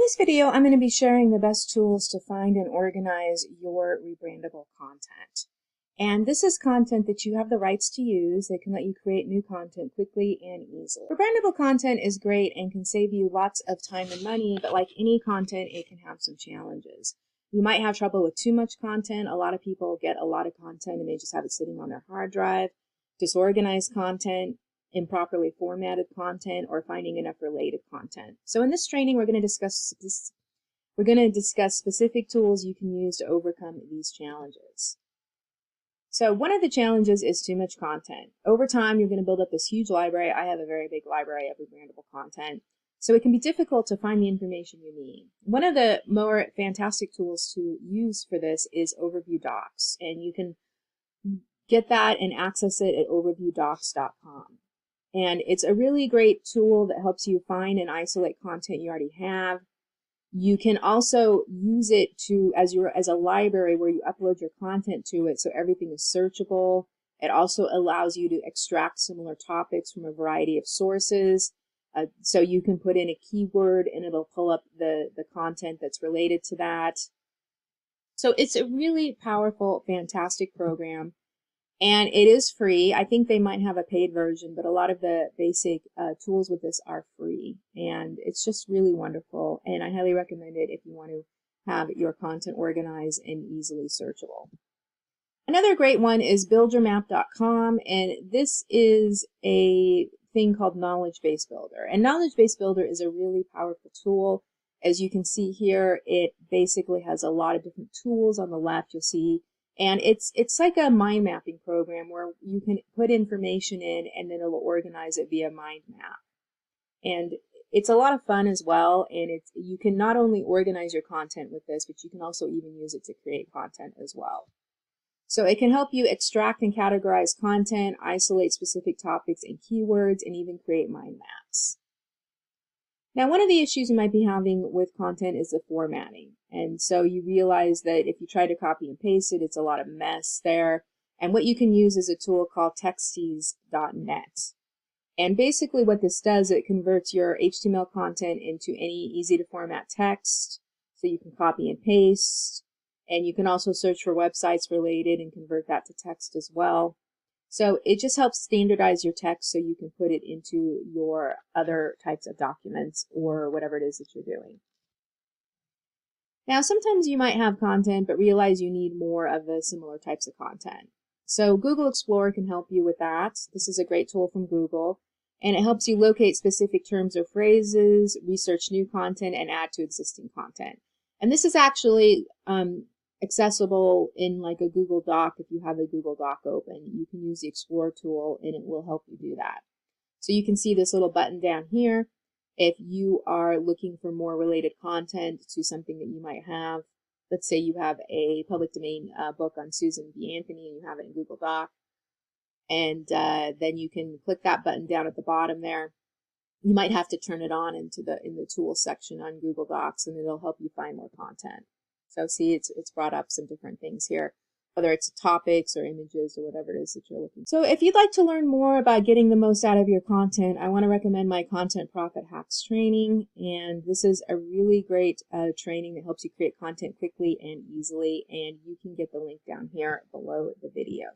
this video, I'm going to be sharing the best tools to find and organize your rebrandable content. And this is content that you have the rights to use. They can let you create new content quickly and easily. Rebrandable content is great and can save you lots of time and money, but like any content, it can have some challenges. You might have trouble with too much content. A lot of people get a lot of content and they just have it sitting on their hard drive. Disorganized content, improperly formatted content, or finding enough related content. So in this training, we're going to discuss specific tools you can use to overcome these challenges. So one of the challenges is too much content. Over time, you're going to build up this huge library. I have a very big library of rebrandable content. So it can be difficult to find the information you need. One of the more fantastic tools to use for this is Overview Docs. And you can get that and access it at overviewdocs.com. And it's a really great tool that helps you find and isolate content you already have. You can also use it as a library where you upload your content to it so everything is searchable. It also allows you to extract similar topics from a variety of sources. So you can put in a keyword and it'll pull up the content that's related to that. So it's a really powerful, fantastic program. And it is free. I think they might have a paid version, but a lot of the basic tools with this are free. And it's just really wonderful. And I highly recommend it if you want to have your content organized and easily searchable. Another great one is buildyourmap.com. And this is a thing called Knowledge Base Builder. And Knowledge Base Builder is a really powerful tool. As you can see here, it basically has a lot of different tools on the left. You'll see. And it's like a mind mapping program where you can put information in and then it'll organize it via mind map. And it's a lot of fun as well. And you can not only organize your content with this, but you can also even use it to create content as well. So it can help you extract and categorize content, isolate specific topics and keywords, and even create mind maps. Now, one of the issues you might be having with content is the formatting. And so you realize that if you try to copy and paste it, it's a lot of mess there. And what you can use is a tool called Textesnet. And basically what this does, it converts your HTML content into any easy to format text. So you can copy and paste. And you can also search for websites related and convert that to text as well. So it just helps standardize your text so you can put it into your other types of documents or whatever it is that you're doing. Now, sometimes you might have content but realize you need more of the similar types of content. So Google Explorer can help you with that. This is a great tool from Google, and it helps you locate specific terms or phrases, research new content, and add to existing content. And this is actually accessible in like a Google Doc. If you have a Google Doc open, you can use the Explorer tool and it will help you do that. So you can see this little button down here. If you are looking for more related content to something that you might have, let's say you have a public domain book on Susan B. Anthony and you have it in Google Doc, and then you can click that button down at the bottom there. You might have to turn it on in the tools section on Google Docs, and it'll help you find more content. So see, it's brought up some different things here, whether it's topics or images or whatever it is that you're looking for. So if you'd like to learn more about getting the most out of your content, I want to recommend my Content Profit Hacks training. And this is a really great training that helps you create content quickly and easily. And you can get the link down here below the video.